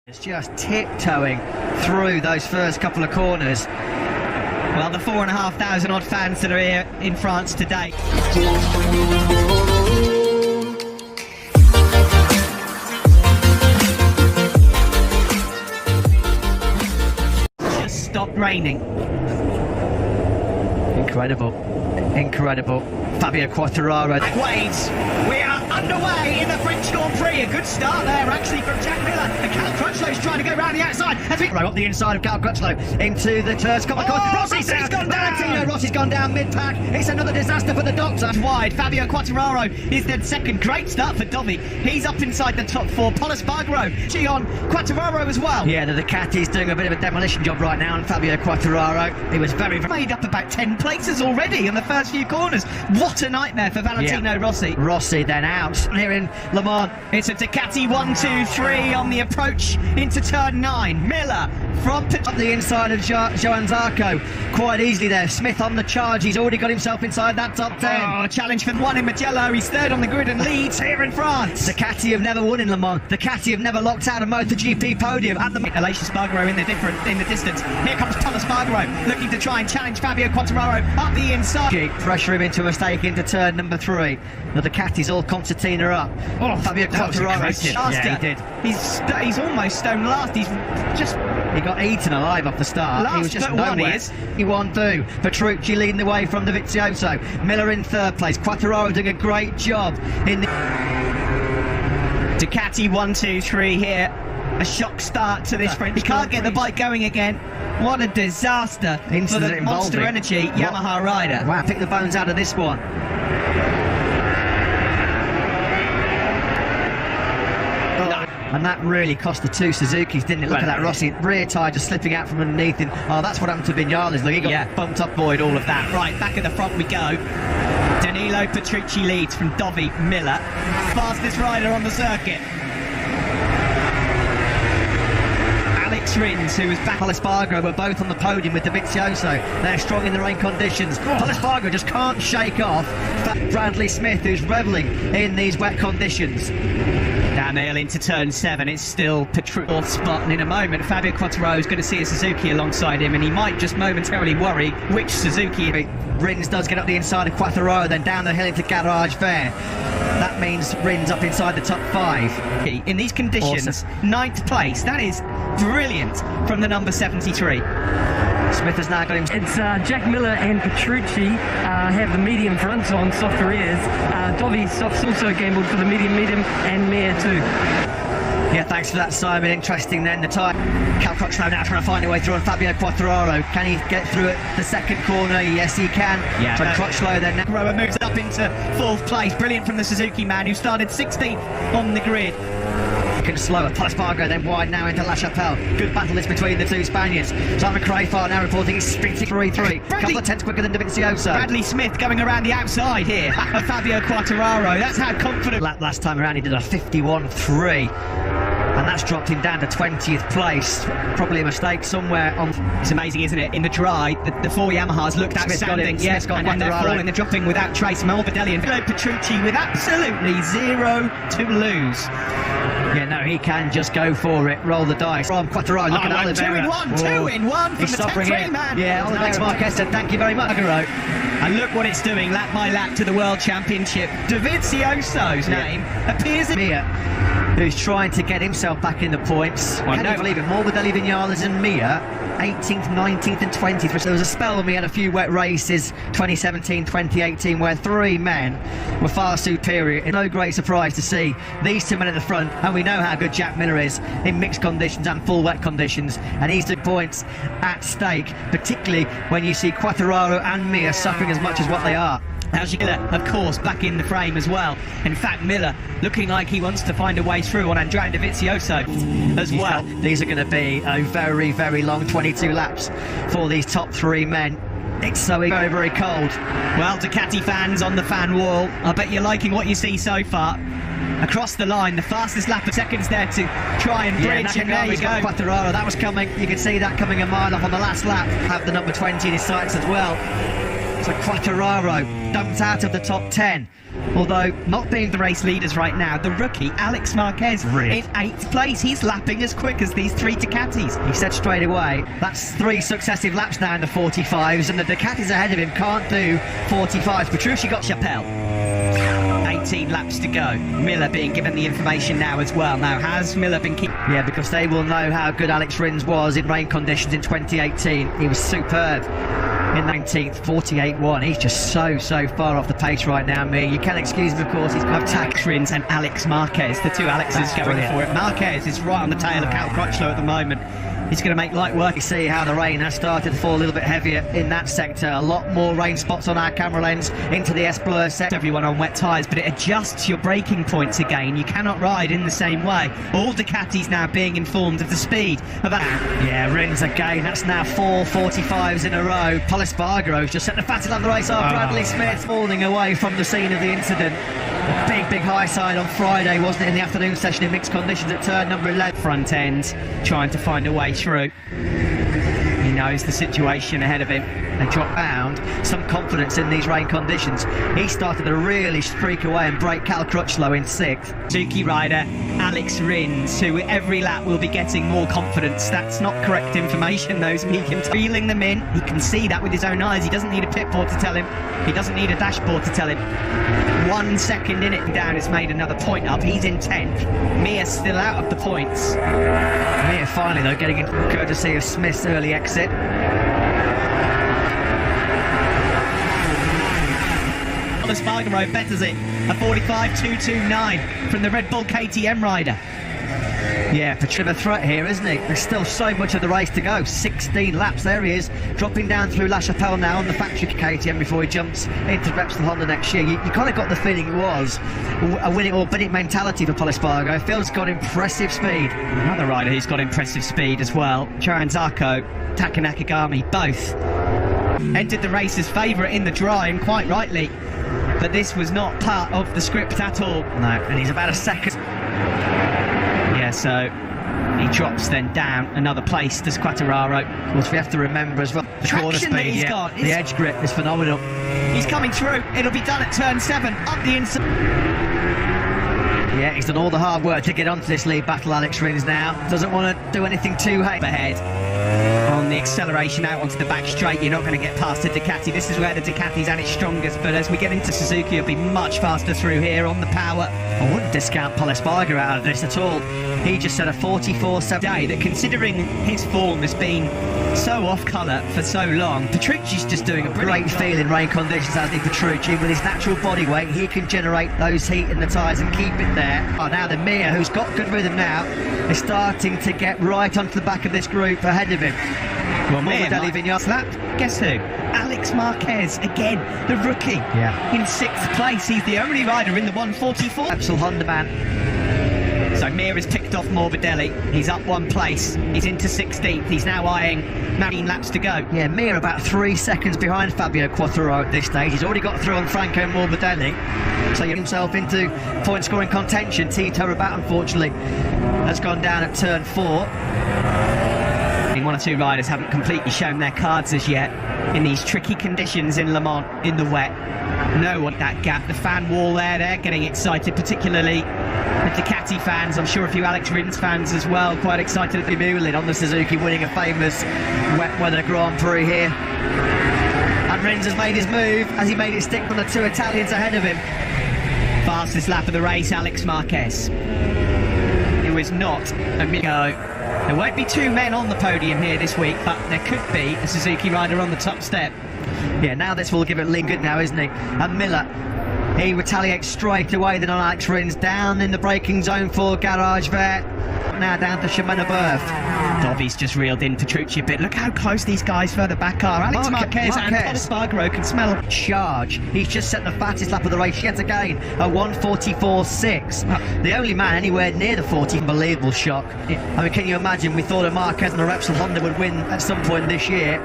It's just tiptoeing through those first couple of corners. Well, the 4,500 odd fans that are here in France today. Just stopped raining. Incredible. Incredible. Fabio Qurtarararo. Waves. We are underway in the French Grand Prix. A good start there, actually, from Jack Miller. And Cal Crutchlow's trying to go round the outside. As we up the inside of Cal Crutchlow into the first couple of corners. Rossi's gone down. Rossi's gone down mid-pack. It's another disaster for the Doctor. Wide. Fabio Qurtarararo is the second. Great start for Dovi. He's up inside the top four. Pol Espargaro. On Qurtarararo as well. Yeah, the Ducati's doing a bit of a demolition job right now on Fabio Qurtarararo. He was very made up about 10 places already in the first few corners. What a nightmare for Valentino Rossi. Rossi then out here in Le Mans. It's a Ducati 1, 2, 3 on the approach into turn 9. Miller from up the inside of Johan Zarco quite easily there. Smith on the charge. He's already got himself inside that top 10. Oh, challenge for one in Mugello. He's third on the grid and leads here in France. Ducati have never won in Le Mans. Ducati have never locked out a Moto GP podium at the Espargaro in the distance. Here comes Pol Espargaro looking to try and challenge Fabio Qurtarararo up the inside. Pressure him into a mistake into turn number 3. The Ducati's all concertina up. Oh, Fabio Qurtarararo. Yeah, he did. He's almost stone last. He got eaten alive off the start. He was just nowhere. He won through. Petrucci leading the way from the Vizioso. Miller in third place. Qurtarararo doing a great job in the Ducati 1, 2, 3 here. A shock start to this French. He can't get the bike going again. What a disaster for the Monster Energy Yamaha rider. Wow, pick the bones out of this one. And that really cost the two Suzukis, didn't it? Look at that Rossi rear tyre just slipping out from underneath him. Oh, that's what happened to Vinales. Look, he got bumped up, Boyd, all of that. Right, back at the front we go. Danilo Petrucci leads from Dovi. Miller, fastest rider on the circuit. Alex Rins, who was back. Pol Espargaro were both on the podium with the Vizioso. They're strong in the rain conditions. Pol Espargaro just can't shake off Bradley Smith, who's revelling in these wet conditions. Downhill into turn 7, it's still Petrucci spot, and in a moment Fabio Qurtarararo is going to see a Suzuki alongside him, and he might just momentarily worry which Suzuki. Rins does get up the inside of Qurtarararo, then down the hill into Garage Fair. That means Rins up inside the top 5. In these conditions, 9th place, that is brilliant from the number 73. Smith has now got him. It's Jack Miller and Petrucci have the medium fronts on soft rears. Dovi's softs also gambled for the medium and Mir too. Yeah, thanks for that, Simon. Interesting then, the time. Cal Crutchlow now trying to find a way through on Fabio Qurtarararo. Can he get through it the second corner? Yes, he can. Yeah. But Crutchlow then. Rower moves up into 4th place. Brilliant from the Suzuki man who started 16th on the grid. Slower. Pol Espargaro then wide now into La Chapelle. Good battle this between the two Spaniards. Simon Crayfar now reporting he's sprinting 3-3. Couple of tenths quicker than Dovizioso. Bradley Smith going around the outside here of Fabio Qurtarararo. That's how confident. Last time around he did a 51.3. And that's dropped him down to 20th place. Probably a mistake somewhere on. It's amazing, isn't it? In the dry, the 4 Yamahas looked outstanding. Yes, and they're falling, they're dropping without trace. Morbidelli and Petrucci with absolutely 0 to lose. Yeah, no, he can just go for it. Roll the dice. From Qurtarararo, look at Oliveira. 2 in 1 from the top 3 man. Yeah, Oliveira Marquez said thank you very much. And look what it's doing, lap by lap to the World Championship. Dovizioso's name appears in Mia, who's trying to get himself back in the points. Can you believe it? Morbidelli, Vinales and Mia, 18th, 19th and 20th. There was a spell when we had a few wet races, 2017, 2018, where 3 men were far superior. It's no great surprise to see these 2 men at the front, and we know how good Jack Miller is in mixed conditions and full wet conditions, and he's 2 points at stake, particularly when you see Qurtarararo and Mia suffering as much as what they are. Miller, of course, back in the frame as well. In fact, Miller looking like he wants to find a way through on Andrea Dovizioso as well. These are going to be a very, very long 22 laps for these top 3 men. It's so very, very cold. Well, Ducati fans on the fan wall, I bet you're liking what you see so far. Across the line, the fastest lap of seconds there to try and bridge, and there you go. Qurtarararo, that was coming. You can see that coming a mile off on the last lap. Have the number 20 in his sights as well. So Qurtarararo dumped out of the top 10. Although not being the race leaders right now, the rookie Alex Marquez in 8th place. He's lapping as quick as these 3 Ducatis. He said straight away, that's 3 successive laps now in the 45s, and the Ducatis ahead of him can't do 45s. Petrucci got Chappelle. 18 laps to go. Miller being given the information now as well. Now, has Miller been keeping... Yeah, because they will know how good Alex Rins was in rain conditions in 2018. He was superb. In 19th, 48.1. He's just so far off the pace right now, You can excuse him, of course. He's got Tax Rins and Alex Marquez, the 2 Alexes going for it. Marquez is right on the tail of Cal Crutchlow at the moment. He's going to make light work. You see how the rain has started to fall a little bit heavier in that sector. A lot more rain spots on our camera lens into the S-Blur sector. Everyone on wet tyres, but it adjusts your braking points again. You cannot ride in the same way. All Ducatis now being informed of the speed of that. Yeah, Rins again. That's now 4 45s in a row. Pol Espargaro's just set the fastest lap of the race off. Bradley Smith falling away from the scene of the incident. A big high side on Friday, wasn't it, in the afternoon session in mixed conditions at turn number 11. Front end, trying to find a way through. He knows the situation ahead of him. They drop bound, some confidence in these rain conditions. He started to really streak away and break Cal Crutchlow in 6th. Suzuki rider Alex Rins, who every lap will be getting more confidence. That's not correct information, those Meekins feeling them in. He can see that with his own eyes. He doesn't need a pit board to tell him. He doesn't need a dashboard to tell him. 1 second in it down has made another point up. He's in 10th. Mia's still out of the points. Mia finally, though, getting in courtesy of Smith's early exit. Pol Espargaro betters it. A 45.229 from the Rwd Bull KTM rider. Yeah, Petrucci a threat here, isn't he? There's still so much of the race to go. 16 laps, there he is, dropping down through La Chapelle now on the factory KTM before he jumps into Repsol Honda next year. You kind of got the feeling it was a win it or bin it mentality for Pol Espargaro. Phil's got impressive speed. Another rider who's got impressive speed as well. Charan Zarco, Taka Nakagami, both entered the race as favourite in the dry, and quite rightly. But this was not part of the script at all. No, and he's about a second. Yeah, so he drops then down another place, does Qurtarararo. Of course, we have to remember as well the corner speed. He's got, the edge grip is phenomenal. He's coming through. It'll be done at turn 7, up the inside. Yeah, he's done all the hard work to get onto this lead battle, Alex Rins now. Doesn't want to do anything too high. Ahead. On the acceleration out onto the back straight, you're not going to get past the Ducati. This is where the Ducati's at its strongest, but as we get into Suzuki, it'll be much faster through here on the power. I wouldn't discount Pol Espargaro out of this at all. He just set a 44.7 day that, considering his form has been so off colour for so long, Petrucci's just doing a great feel in rain conditions, as the Petrucci. With his natural body weight, he can generate those heat in the tyres and keep it there. Oh, now the Mia, who's got good rhythm now, is starting to get right onto the back of this group ahead of him. Well, guess who? Alex Marquez again, the rookie. Yeah. In 6th place, he's the only rider in the 144. Repsol Honda man. So Mir has picked off Morbidelli. He's up 1 place. He's into 16th. He's now eyeing 19 laps to go. Yeah, Mir about 3 seconds behind Fabio Quattro at this stage. He's already got through on Franco Morbidelli. So he got himself into point scoring contention. Tito Rabat, unfortunately, has gone down at turn 4. 1 or 2 riders haven't completely shown their cards as yet in these tricky conditions in Le Mans in the wet. No one that gap. The fan wall there, they're getting excited, particularly the Ducati fans. I'm sure a few Alex Rins fans as well, quite excited at the Mulin on the Suzuki, winning a famous wet weather Grand Prix here. And Rins has made his move as he made it stick from the 2 Italians ahead of him. Fastest lap of the race, Alex Marquez, who is not a Minggu. There won't be 2 men on the podium here this week, but there could be a Suzuki rider on the top step. Yeah, now this will give it Lee good now, isn't he? And Miller, he retaliates straight away then on Alex Rins, down in the braking zone for Garage there. Now down to Shimano Berth. Dobby's just reeled in Petrucci a bit. Look how close these guys further back are. Alex Marquez and Pol Espargaro can smell a charge. He's just set the fastest lap of the race yet again, a 1:44.6. The only man anywhere near the 40. Unbelievable shock. I mean, can you imagine? We thought a Marquez and a Repsol Honda would win at some point this year.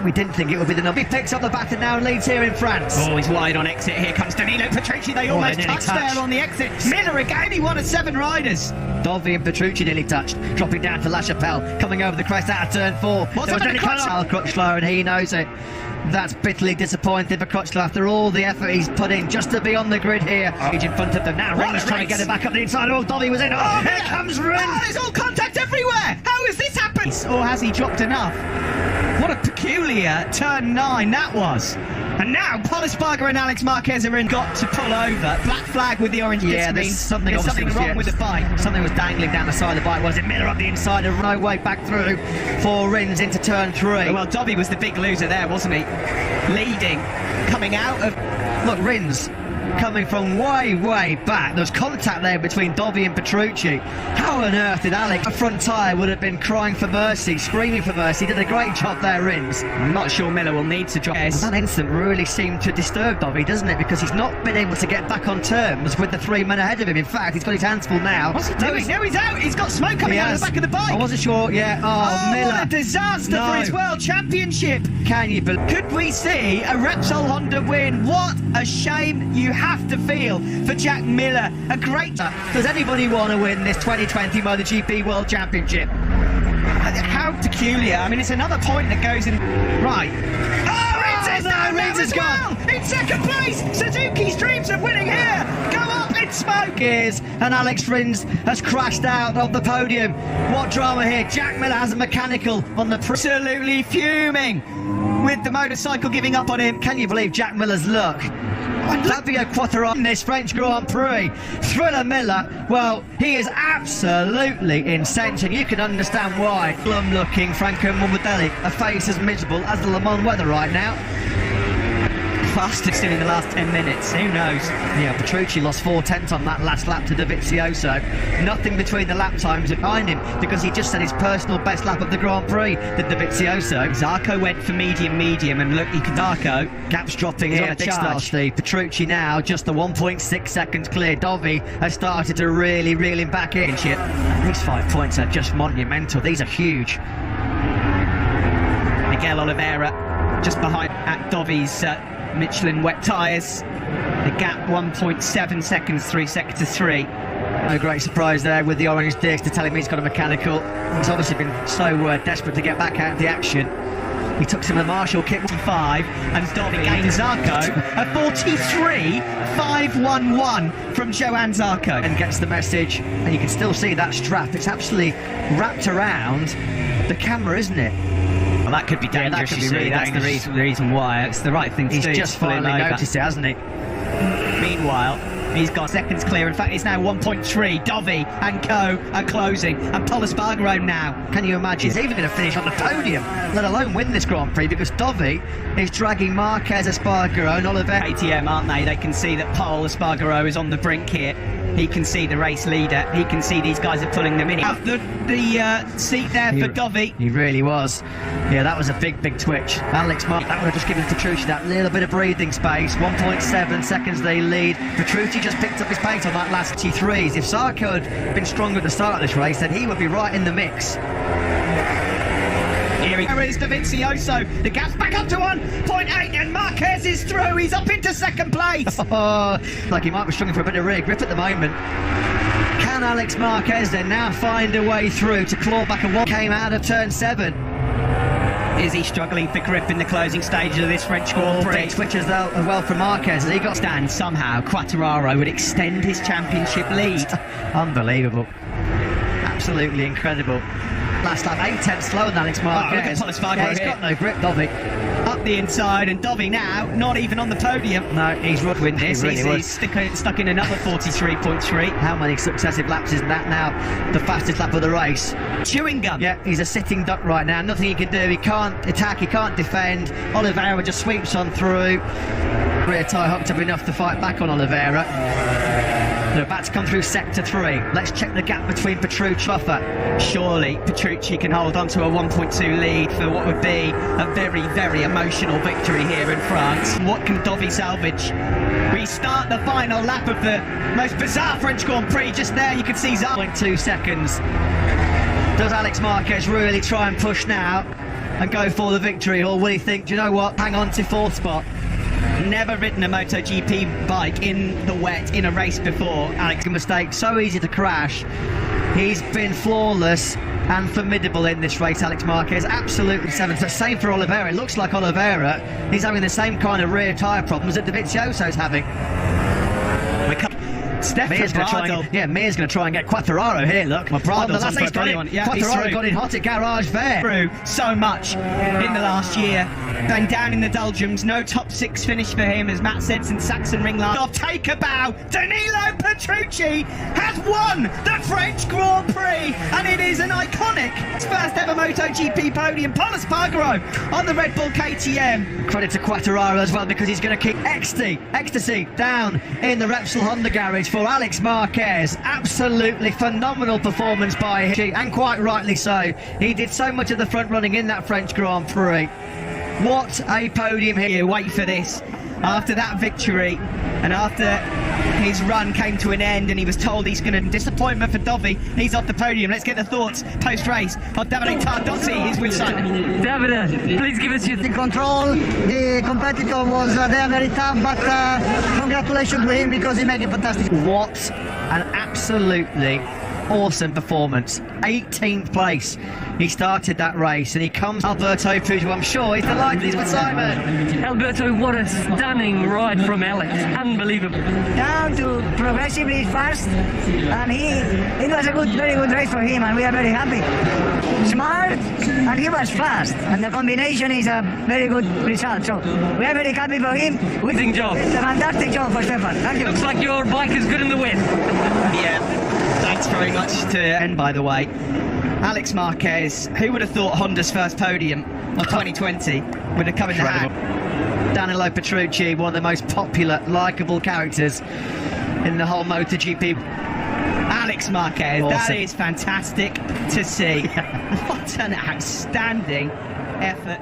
We didn't think it would be the number. He picks up the baton now and leads here in France. Oh, he's wide on exit. Here comes Danilo Petrucci. They almost touched there on the exit. Miller again, he won at 7 riders. Dovi and Petrucci nearly touched, dropping down to La Chapelle, coming over the crest out of turn 4. What's up in the Crutchlow, and he knows it. That's bitterly disappointing for Crutchlow after all the effort he's put in just to be on the grid here. He's in front of them now. Rins trying to get it back up the inside. Oh, Dovi was in. Oh, here comes Rins. Oh, there's all contact everywhere. How has this happened? Or has he dropped enough? What a peculiar turn 9 that was. And now Pol Espargaro and Alex Marquez are in. Got to pull over. Black flag with the orange yeah, there's something wrong with the bike. Something was dangling down the side of the bike. Was it Miller up the inside and no way back through for Rins into turn 3? Well, Dovi was the big loser there, wasn't he? Leading, coming out of... Look, Rins coming from way back. There was contact there between Dovi and Petrucci. How on earth did Alex? A front tyre would have been crying for mercy, screaming for mercy. He did a great job there, Rins. I'm not sure Miller will need to drop. That incident really seemed to disturb Dovi, doesn't it? Because he's not been able to get back on terms with the 3 men ahead of him. In fact, he's got his hands full now. What's he doing? No, he's out. He's got smoke coming out of the back of the bike. I wasn't sure. Yeah. Oh, Miller. What a disaster for his World Championship. Can you believe? Could we see a Repsol Honda win? What a shame you have to feel for Jack Miller. A great... Does anybody want to win this 2020 Moto GP World Championship? How peculiar. I mean, it's another point that goes in... Right. Rins is gone. In second place. Suzuki's dreams of winning here go up in smoke. And Alex Rins has crashed out of the podium. What drama here. Jack Miller has a mechanical on the... Absolutely fuming with the motorcycle giving up on him. Can you believe Jack Miller's luck? Fabio Qurtarararo in this French Grand Prix. Thriller Miller, well, he is absolutely incensed, and you can understand why. Belum looking Franco Morbidelli, a face as miserable as the Le Mans weather right now. Fastest in the last 10 minutes, who knows? Yeah, Petrucci lost 4/10 on that last lap to Dovizioso. Nothing between the lap times behind him because he just set his personal best lap of the Grand Prix, did Dovizioso. Zarco went for medium, and look, you can Zarco. Gaps dropping here at Steve. Petrucci now just the 1.6 seconds clear. Dovi has started to really reel him back in. These 5 points are just monumental. These are huge. Miguel Oliveira just behind at Dovi's Michelin wet tyres. The gap 1.7 seconds, 3 seconds to 3. No great surprise there with the orange disc to tell him he's got a mechanical. He's obviously been so desperate to get back out of the action. He took some of the Marshall kit. 5 and Dovi gains Zarco a 43.511 from Johan Zarco. And gets the message, and you can still see that strap. It's absolutely wrapped around the camera, isn't it? Well, that could be dangerous. Yeah, that could be really dangerous. That's the reason why. It's the right thing to do. He's just finally noticed it, hasn't he? Meanwhile, he's got seconds clear. In fact, it's now 1.3. Dovi and co are closing, and Pol Espargaro now. Can you imagine? He's even going to finish on the podium, let alone win this Grand Prix, because Dovi is dragging Marquez, Espargaro and Oliveira. KTM, aren't they? They can see that Pol Espargaro is on the brink here. He can see the race leader. He can see these guys are pulling them in. The seat there for Dovi. He really was. Yeah, that was a big twitch. Alex Mark, that would have just given Petrucci that little bit of breathing space. 1.7 seconds they lead. Petrucci just picked up his pace on that last T3s. If Zarco had been stronger at the start of this race, then he would be right in the mix. Here is Dovizioso. The gap's back up to 1.8 and Marquez is through. He's up into second place. Like he might be struggling for a bit of rear grip at the moment. Can Alex Marquez then now find a way through to claw back a one? Came out of turn 7. Is he struggling for grip in the closing stages of this French Grand Prix? Big switches as well from Marquez. He got stand somehow. Qurtarararo would extend his championship lead. Unbelievable. Absolutely incredible. Last lap, 8/10 slower than Alex Marquez. Look at Pol Espargaro He's got no grip, Dovi. Up the inside, and Dovi now not even on the podium. No, he's rubbing this. He's stuck in another 43.3. How many successive laps is that now? The fastest lap of the race. Chewing gum. Yeah, he's a sitting duck right now. Nothing he can do. He can't attack. He can't defend. Oliveira just sweeps on through. Rear tyre hooked up enough to fight back on Oliveira. They're about to come through sector 3. Let's check the gap between Petrucci and Buffer. Surely Petrucci can hold on to a 1.2 lead for what would be a very emotional victory here in France. What can Dovi salvage? We start the final lap of the most bizarre French Grand Prix. Just there you can see 0.2 seconds. Does Alex Marquez really try and push now? and go for the victory, or will he think, do you know what, hang on to 4th spot? Never ridden a Moto GP bike in the wet in a race before. Alex, a mistake, so easy to crash. He's been flawless and formidable in this race, Alex Marquez. Absolutely 7. So same for Oliveira. It looks like Oliveira, he's having the same kind of rear tyre problems that Dovizioso's having. Mir's going to try and get Qurtarararo here, look. Brado's on for a brilliant one. Yeah, Qurtarararo got in hot at Garage there. Through so much in the last year. Then down in the doldrums, no top 6 finish for him, as Matt said, since Saxon Ring last off. Take a bow. Danilo Petrucci has won the French Grand Prix, and it is an iconic first ever MotoGP podium. Pol Espargaro on the Red Bull KTM. Credit to Qurtarararo as well, because he's going to keep ecstasy down in the Repsol Honda garage for Alex Marquez. Absolutely phenomenal performance by him, and quite rightly so. He did so much of the front running in that French Grand Prix. What a podium here. Wait for this. After that victory, and after his run came to an end and he was told he's going to disappointment for Dovi, he's off the podium. Let's get the thoughts post-race of Davide Tardozzi. He's with Simon. Davide, please give us your... The control, the competitor was there very tough, but congratulations to him because he made it fantastic. What an absolutely awesome performance. 18th place. He started that race and he comes Alberto Pujo. I'm sure he's delighted. He's with Simon. Alberto, what a stunning ride from Alex. Unbelievable. Down to progressively fast, and it was a very good race for him, and we are very happy. Smart, and he was fast, and the combination is a very good result. So we are very happy for him. Amazing job. It's a fantastic job for Stefan. Thank you. Looks like your bike is good in the wet. Yeah, thanks very much to end, by the way. Alex Marquez, who would have thought Honda's first podium of 2020 would have come in the hand? Danilo Petrucci, one of the most popular, likeable characters in the whole MotoGP. Alex Marquez, awesome. That is fantastic to see. What an outstanding effort.